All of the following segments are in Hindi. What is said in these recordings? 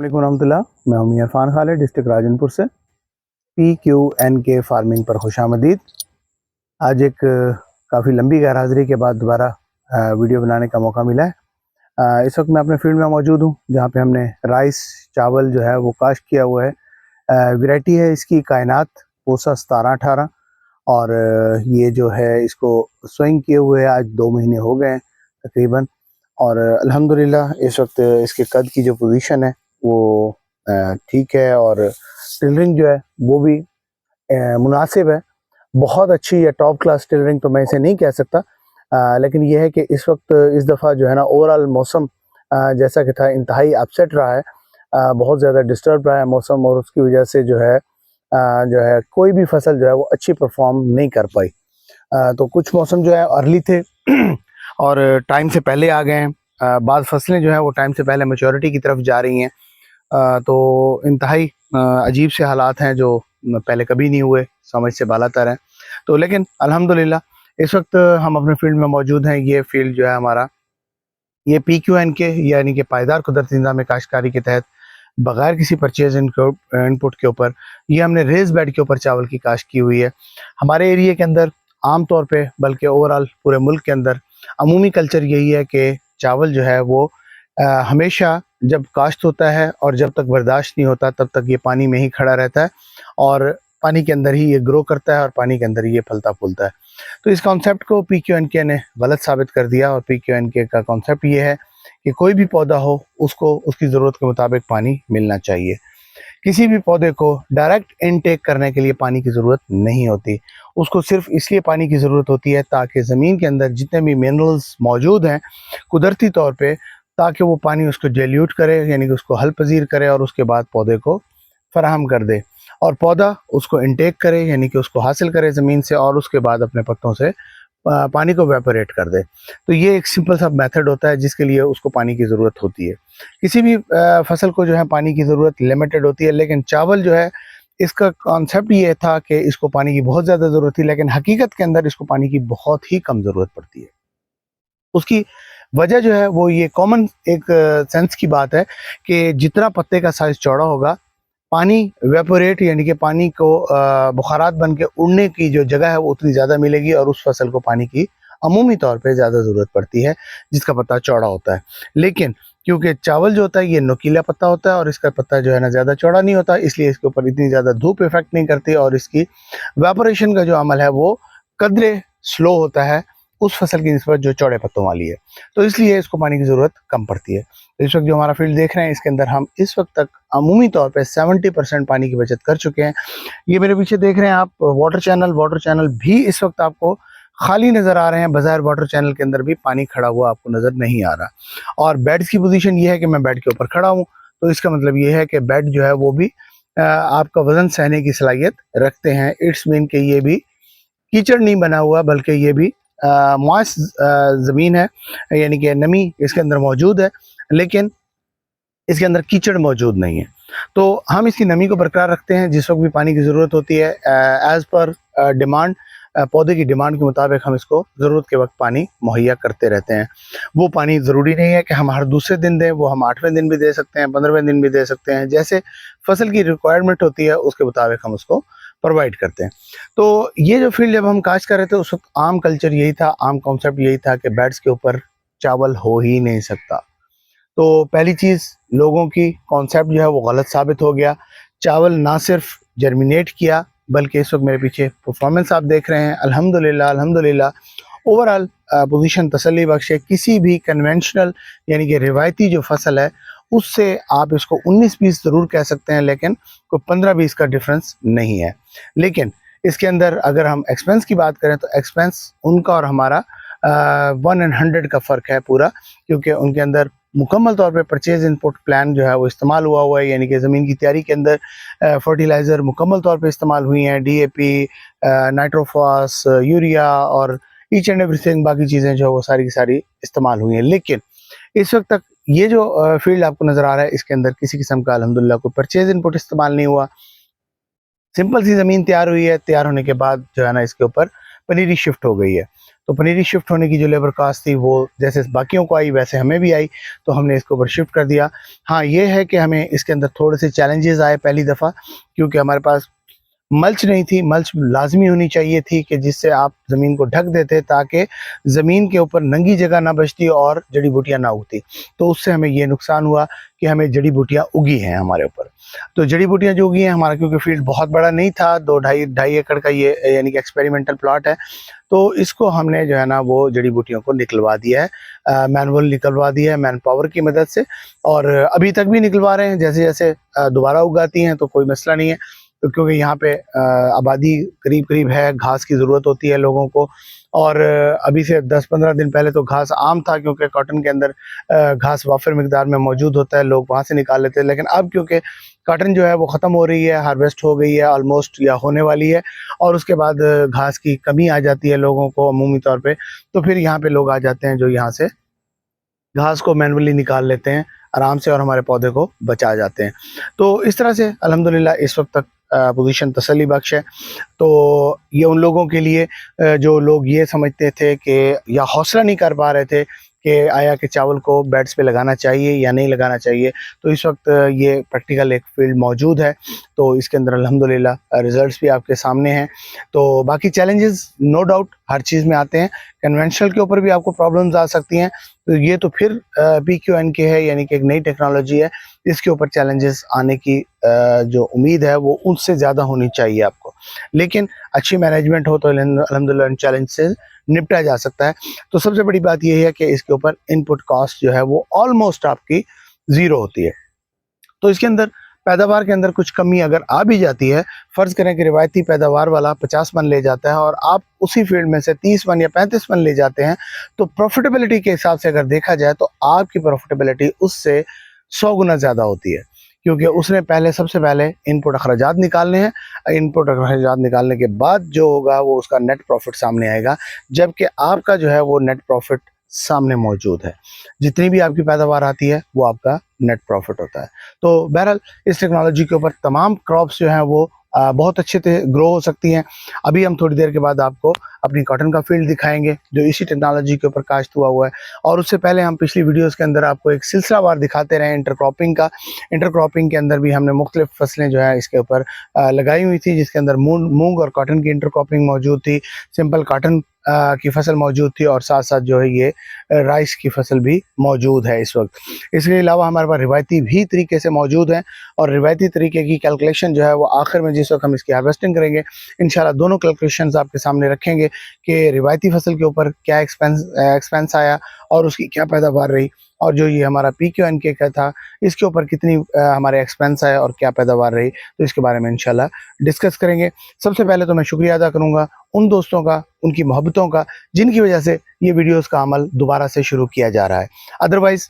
अस्सलामुअलैकुम रहमतुल्लाह। मैं हूं इरफान खालिद, डिस्ट्रिक्ट राजनपुर से। PQNK फार्मिंग पर खुशामदीद। आज एक काफ़ी लंबी गैर हाजिरी के बाद दोबारा वीडियो बनाने का मौका मिला है। इस वक्त मैं अपने फील्ड में मौजूद हूं, जहां पे हमने राइस चावल जो है वो काश्त किया हुआ है। वैरायटी है इसकी कायनात पोसा 17-18, और ये जो है इसको सोइंग किए हुए आज 2 महीने हो गए हैं तकरीबन। और अल्हम्दुलिल्लाह इस वक्त इसके कद की जो पोजीशन है वो ठीक है, और टिलरिंग जो है वो भी मुनासिब है। बहुत अच्छी या टॉप क्लास टिलरिंग तो मैं इसे नहीं कह सकता, लेकिन यह है कि इस वक्त इस दफ़ा जो है ना ओवरऑल मौसम जैसा कि था इंतहाई अपसेट रहा है। बहुत ज़्यादा डिस्टर्ब रहा है मौसम, और उसकी वजह से जो है कोई भी फसल जो है वो अच्छी परफॉर्म नहीं कर पाई। तो कुछ मौसम जो है अर्ली थे और टाइम से पहले आ गए हैं। बाद फसलें जो है वो टाइम से पहले मैच्योरिटी की तरफ जा रही हैं। तो इंतहाई अजीब से हालात हैं जो पहले कभी नहीं हुए, समझ से बालातर हैं। तो लेकिन अल्हम्दुलिल्लाह इस वक्त हम अपने फील्ड में मौजूद हैं। ये फील्ड जो है हमारा ये PQNK यानी कि पायदार कुदरती निज़ाम काश्तकारी के तहत बगैर किसी परचेज इनपुट के ऊपर ये हमने रेज बेड के ऊपर चावल की काश्त की हुई है। हमारे एरिया के अंदर आम तौर पे, बल्कि ओवरऑल पूरे मुल्क के अंदर अमूमी कल्चर यही है कि चावल जो है वो हमेशा जब काश्त होता है और जब तक बर्दाश्त नहीं होता तब तक ये पानी में ही खड़ा रहता है, और पानी के अंदर ही ये ग्रो करता है और पानी के अंदर ही ये फलता फूलता है। तो इस कॉन्सेप्ट को PQNK ने गलत साबित कर दिया, और PQNK का कॉन्सेप्ट ये है कि कोई भी पौधा हो उसको उसकी ज़रूरत के मुताबिक पानी मिलना चाहिए। किसी भी पौधे को डायरेक्ट इनटेक करने के लिए पानी की ज़रूरत नहीं होती, उसको सिर्फ इसलिए पानी की ज़रूरत होती है ताकि ज़मीन के अंदर जितने भी मिनरल्स मौजूद हैं कुदरती तौर पे, ताकि वो पानी उसको डेल्यूट करे, यानी कि उसको हल पजीर करे और उसके बाद पौधे को फराहम कर दे, और पौधा उसको इनटेक करे यानी कि उसको हासिल करे ज़मीन से, और उसके बाद अपने पत्तों से पानी को वेपोरेट कर दे। तो ये एक सिंपल सा मेथड होता है जिसके लिए उसको पानी की ज़रूरत होती है। किसी भी फसल को जो है पानी की ज़रूरत लिमिटेड होती है, लेकिन चावल जो है इसका कॉन्सेप्ट ये था कि इसको पानी की बहुत ज़्यादा ज़रूरत थी, लेकिन हकीकत के अंदर इसको पानी की बहुत ही कम ज़रूरत पड़ती है। उसकी वजह जो है वो ये कॉमन एक सेंस की बात है कि जितना पत्ते का साइज़ चौड़ा होगा, पानी वेपोरेट यानी कि पानी को बुखारात बन के उड़ने की जो जगह है वो उतनी ज़्यादा मिलेगी, और उस फसल को पानी की अमूमी तौर पे ज़्यादा ज़रूरत पड़ती है जिसका पत्ता चौड़ा होता है। लेकिन क्योंकि चावल जो होता है ये नुकीला पत्ता होता है और इसका पत्ता जो है ना ज़्यादा चौड़ा नहीं होता, इसलिए इसके ऊपर इतनी ज़्यादा धूप इफेक्ट नहीं करती, और इसकी वेपोरेशन का जो अमल है वो कदरे स्लो होता है उस फसल की निस्बत जो चौड़े पत्तों वाली है। तो इसलिए इसको पानी की ज़रूरत कम पड़ती है। तो इस वक्त जो हमारा फील्ड देख रहे हैं इसके अंदर हम इस वक्त तक अमूमी तौर पे 70% पानी की बचत कर चुके हैं। ये मेरे पीछे देख रहे हैं आप वाटर चैनल भी इस वक्त आपको खाली नज़र आ रहे हैं। बाजार वाटर चैनल के अंदर भी पानी खड़ा हुआ आपको नज़र नहीं आ रहा। और बेड्स की पोजीशन ये है कि मैं बेड के ऊपर खड़ा हूँ, तो इसका मतलब ये है कि बेड जो है वो भी आपका वज़न सहने की सलाहियत रखते हैं। इट्स मीन कि ये भी कीचड़ नहीं बना हुआ, बल्कि ये भी मॉइस्ट ज़मीन है, यानी कि नमी इसके अंदर मौजूद है, लेकिन इसके अंदर कीचड़ मौजूद नहीं है। तो हम इसकी नमी को बरकरार रखते हैं जिस वक्त भी पानी की ज़रूरत होती है। एज़ पर डिमांड, पौधे की डिमांड के मुताबिक हम इसको ज़रूरत के वक्त पानी मुहैया करते रहते हैं। वो पानी ज़रूरी नहीं है कि हम हर दूसरे दिन दें, वो हम 8वें दिन भी दे सकते हैं, 15वें दिन भी दे सकते हैं। जैसे फसल की रिक्वायरमेंट होती है उसके मुताबिक हम उसको प्रोवाइड करते हैं। तो ये जो फील्ड जब हम काश्त कर रहे थे उस वक्त आम कल्चर यही था, आम कॉन्सेप्ट यही था कि बेड्स के ऊपर चावल हो ही नहीं सकता। तो पहली चीज़, लोगों की कॉन्सेप्ट जो है वो गलत साबित हो गया। चावल ना सिर्फ जर्मिनेट किया, बल्कि इस वक्त मेरे पीछे परफॉर्मेंस आप देख रहे हैं, अल्हम्दुलिल्लाह ओवरऑल पोजीशन तसल्ली बख्श है। किसी भी कन्वेंशनल यानी कि रिवायती जो फसल है उससे आप इसको 19-20 ज़रूर कह सकते हैं, लेकिन कोई 15-20 का डिफरेंस नहीं है। लेकिन इसके अंदर अगर हम एक्सपेंस की बात करें तो एक्सपेंस उनका और हमारा 1 and 100 का फ़र्क है पूरा, क्योंकि उनके अंदर मुकम्मल तौर पे परचेज इनपुट प्लान जो है वो इस्तेमाल हुआ है, यानी कि ज़मीन की तैयारी के अंदर फर्टिलाइज़र मुकम्मल तौर पे इस्तेमाल हुई हैं, DAP, नाइट्रोफॉस, यूरिया और ईच एंड एवरीथिंग, बाकी चीज़ें जो है वो सारी की सारी इस्तेमाल हुई हैं। लेकिन इस वक्त तक ये जो फील्ड आपको नज़र आ रहा है इसके अंदर किसी किस्म का अल्हम्दुलिल्लाह कोई परचेज इनपुट इस्तेमाल नहीं हुआ। सिंपल सी ज़मीन तैयार हुई है, तैयार होने के बाद जो है ना इसके ऊपर पनीरी शिफ्ट हो गई है। तो पनीरी शिफ्ट होने की जो लेबर कास्ट थी वो जैसे बाकियों को आई वैसे हमें भी आई, तो हमने इसके ऊपर शिफ्ट कर दिया। हाँ, ये है कि हमें इसके अंदर थोड़े से चैलेंजेस आए पहली दफ़ा, क्योंकि हमारे पास मल्च नहीं थी। मल्च लाजमी होनी चाहिए थी कि जिससे आप ज़मीन को ढक देते ताकि ज़मीन के ऊपर नंगी जगह ना बचती और जड़ी बूटियाँ ना उगती। तो उससे हमें ये नुकसान हुआ कि हमें जड़ी बूटियाँ उगी हैं हमारे ऊपर। तो जड़ी बूटियाँ जो उगी हैं हमारा, क्योंकि फील्ड बहुत बड़ा नहीं था, 2 ढाई एकड़ का ये यानी कि एक्सपेरिमेंटल प्लॉट है, तो इसको हमने जो है ना वो जड़ी बूटियों को निकलवा दिया है, मैनुअल निकलवा दिया है मैन पावर की मदद से, और अभी तक भी निकलवा रहे हैं। जैसे जैसे दोबारा उगाती हैं तो कोई मसला नहीं है, तो क्योंकि यहाँ पे आबादी करीब करीब है, घास की ज़रूरत होती है लोगों को, और अभी से 10-15 दिन पहले तो घास आम था, क्योंकि कॉटन के अंदर घास वाफिर मिकदार में मौजूद होता है, लोग वहाँ से निकाल लेते हैं। लेकिन अब क्योंकि कॉटन जो है वो ख़त्म हो रही है, हार्वेस्ट हो गई है ऑलमोस्ट या होने वाली है, और उसके बाद घास की कमी आ जाती है लोगों को अमूमी तौर पे, तो फिर यहाँ पे लोग आ जाते हैं जो यहाँ से घास को मैनुअली निकाल लेते हैं आराम से और हमारे पौधे को बचा जाते हैं। तो इस तरह से अल्हम्दुलिल्लाह इस वक्त तक पोजीशन तसल्ली बख्श है। तो ये उन लोगों के लिए जो लोग ये समझते थे कि या हौसला नहीं कर पा रहे थे कि आया कि चावल को बेड्स पे लगाना चाहिए या नहीं लगाना चाहिए, तो इस वक्त ये प्रैक्टिकल एक फील्ड मौजूद है, तो इसके अंदर अल्हम्दुलिल्लाह रिजल्ट्स भी आपके सामने हैं। तो बाकी चैलेंजेस नो डाउट हर चीज़ में आते हैं, कन्वेंशनल के ऊपर भी आपको प्रॉब्लम्स आ सकती हैं, तो ये तो फिर PQNK है, यानी कि एक नई टेक्नोलॉजी है, इसके ऊपर चैलेंजेस आने की जो उम्मीद है वो उससे ज़्यादा होनी चाहिए आपको। लेकिन अच्छी मैनेजमेंट हो तो अल्हम्दुलिल्लाह इन चैलेंज से निपटा जा सकता है। तो सबसे बड़ी बात यह है कि इसके ऊपर इनपुट कॉस्ट जो है वो ऑलमोस्ट आपकी ज़ीरो होती है। तो इसके अंदर पैदावार के अंदर कुछ कमी अगर आ भी जाती है, फ़र्ज़ करें कि रिवायती पैदावार वाला 50 मन ले जाता है और आप उसी फील्ड में से 30 मन या 35 मन ले जाते हैं, तो प्रॉफिटेबिलिटी के हिसाब से अगर देखा जाए तो आपकी प्रॉफिटेबिलिटी उससे 100 गुना ज़्यादा होती है, क्योंकि उसने सबसे पहले इनपुट अखराजात निकालने हैं। इनपुट अखराजात निकालने के बाद जो होगा वो उसका नेट प्रॉफिट सामने आएगा, जबकि आपका जो है वो नेट प्रॉफिट सामने मौजूद है। जितनी भी आपकी पैदावार आती है वो आपका नेट प्रॉफिट होता है। तो बहरहाल इस टेक्नोलॉजी के ऊपर तमाम क्रॉप्स जो हैं वो बहुत अच्छे से ग्रो हो सकती हैं। अभी हम थोड़ी देर के बाद आपको अपनी कॉटन का फील्ड दिखाएंगे जो इसी टेक्नोलॉजी के ऊपर काश्त हुआ है, और उससे पहले हम पिछली वीडियोस के अंदर आपको एक सिलसिलावार दिखाते रहे इंटरक्रॉपिंग का। इंटरक्रॉपिंग के अंदर भी हमने मुख्तलिफ फसलें जो है इसके ऊपर लगाई हुई थी, जिसके अंदर मूंग और कॉटन की इंटरक्रॉपिंग मौजूद थी, सिंपल कॉटन की फसल मौजूद थी, और साथ साथ जो है ये राइस की फसल भी मौजूद है इस वक्त। इसके अलावा हमारे पास रिवायती भी तरीके से मौजूद हैं, और रिवायती तरीके की कैलकुलेशन जो है वो आखिर में जिस वक्त हम इसकी हार्वेस्टिंग करेंगे इंशाल्लाह दोनों कैलकुलेशंस आपके सामने रखेंगे कि रिवायती फसल के ऊपर क्या एक्सपेंस आया और उसकी क्या पैदावार रही, और जो ये हमारा PQNK का था इसके ऊपर कितनी हमारे एक्सपेंस आया और क्या पैदावार रही, तो इसके बारे में इंशाल्लाह डिस्कस करेंगे। सबसे पहले तो मैं शुक्रिया अदा करूँगा उन दोस्तों का, उनकी मोहब्बतों का, जिनकी वजह से ये वीडियोस का अमल दोबारा से शुरू किया जा रहा है। अदरवाइज़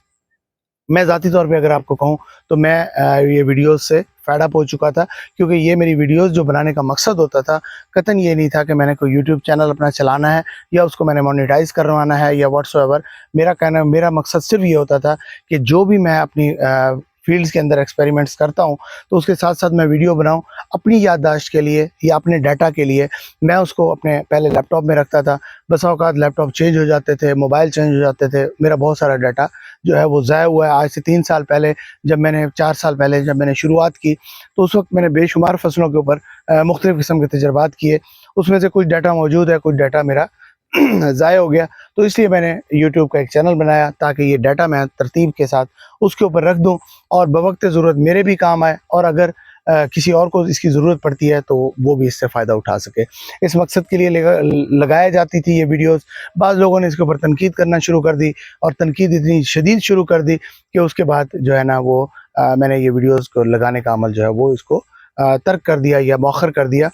मैं ज़ाती तौर पे अगर आपको कहूँ तो मैं ये वीडियोस से फेड अप हो चुका था, क्योंकि ये मेरी वीडियोस जो बनाने का मकसद होता था कतई ये नहीं था कि मैंने कोई यूट्यूब चैनल अपना चलाना है या उसको मैंने मोनेटाइज़ करवाना है या व्हाट्सएवर। मेरा मकसद सिर्फ ये होता था कि जो भी मैं अपनी फील्ड्स के अंदर एक्सपेरिमेंट्स करता हूँ तो उसके साथ साथ मैं वीडियो बनाऊँ अपनी याददाश्त के लिए या अपने डाटा के लिए। मैं उसको अपने पहले लैपटॉप में रखता था, बस औकात लैपटॉप चेंज हो जाते थे, मोबाइल चेंज हो जाते थे, मेरा बहुत सारा डाटा जो है वो ज़ाया हुआ है। आज से 3 साल पहले 4 साल पहले जब मैंने शुरुआत की तो उस वक्त मैंने बेशुमार फसलों के ऊपर मुख्तलिफ़ किस्म के तजर्बात किए, उसमें से कुछ डाटा मौजूद है, कुछ डाटा मेरा ज़ाया हो गया। तो इसलिए मैंने यूट्यूब का एक चैनल बनाया ताकि ये डाटा मैं तरतीब के साथ उसके ऊपर रख दूं और बवक्त ज़रूरत मेरे भी काम आए, और अगर किसी और को इसकी ज़रूरत पड़ती है तो वो भी इससे फ़ायदा उठा सके। इस मकसद के लिए लगाया जाती थी ये वीडियोस। बाज़ लोगों ने इसके ऊपर तनकीद करना शुरू कर दी, और तनकीद इतनी शदीद शुरू कर दी कि उसके बाद जो है ना वो मैंने ये वीडियोस को लगाने का अमल जो है वो इसको तर्क कर दिया या मौखर कर दिया।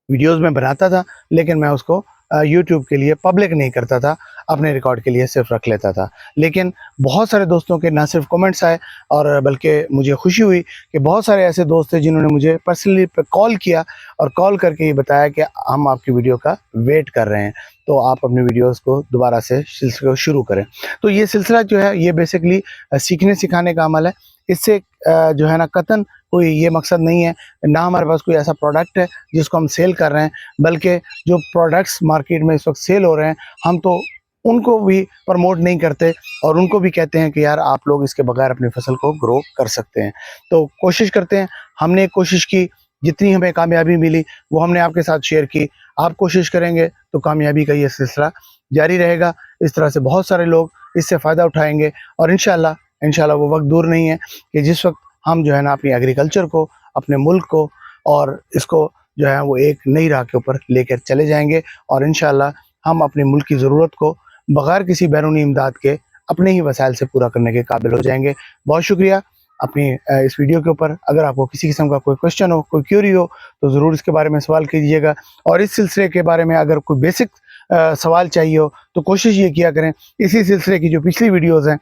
वीडियोस में बनाता था लेकिन मैं उसको यूट्यूब के लिए पब्लिक नहीं करता था, अपने रिकॉर्ड के लिए सिर्फ रख लेता था। लेकिन बहुत सारे दोस्तों के ना सिर्फ कमेंट्स आए, और बल्कि मुझे खुशी हुई कि बहुत सारे ऐसे दोस्त थे जिन्होंने मुझे पर्सनली कॉल किया और कॉल करके ये बताया कि हम आपकी वीडियो का वेट कर रहे हैं, तो आप अपनी वीडियोस को दोबारा से सिलसिले को शुरू करें। तो ये सिलसिला जो है ये बेसिकली सीखने सिखाने का अमल है। इससे जो है ना कतन कोई ये मकसद नहीं है, ना हमारे पास कोई ऐसा प्रोडक्ट है जिसको हम सेल कर रहे हैं, बल्कि जो प्रोडक्ट्स मार्केट में इस वक्त सेल हो रहे हैं हम तो उनको भी प्रमोट नहीं करते और उनको भी कहते हैं कि यार आप लोग इसके बगैर अपनी फसल को ग्रो कर सकते हैं। तो कोशिश करते हैं, हमने एक कोशिश की, जितनी हमें कामयाबी मिली वो हमने आपके साथ शेयर की। आप कोशिश करेंगे तो कामयाबी का ये सिलसिला जारी रहेगा। इस तरह से बहुत सारे लोग इससे फ़ायदा उठाएंगे और इंशाल्लाह वो वक्त दूर नहीं है कि जिस वक्त हम जो है ना अपनी एग्रीकल्चर को, अपने मुल्क को और इसको जो है वो एक नई राह के ऊपर लेकर चले जाएंगे और इंशाल्लाह हम अपने मुल्क की ज़रूरत को बगैर किसी बैरूनी इमदाद के अपने ही वसाइल से पूरा करने के काबिल हो जाएंगे। बहुत शुक्रिया। अपनी इस वीडियो के ऊपर अगर आपको किसी किस्म का कोई क्वेश्चन हो, कोई क्यूरी हो तो ज़रूर इसके बारे में सवाल कीजिएगा और इस सिलसिले के बारे में अगर कोई बेसिक सवाल चाहिए हो तो कोशिश ये किया करें इसी सिलसिले की जो पिछली वीडियोज़ हैं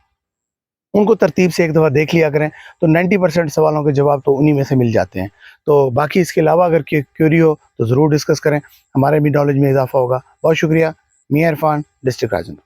उनको तरतीब से एक दफ़ा देख लिया करें, तो 90% सवालों के जवाब तो उन्हीं में से मिल जाते हैं। तो बाकी इसके अलावा अगर क्यूरी हो तो ज़रूर डिस्कस करें, हमारे भी नॉलेज में इजाफा होगा। बहुत शुक्रिया। मियां इरफान, डिस्ट्रिक्ट राजन।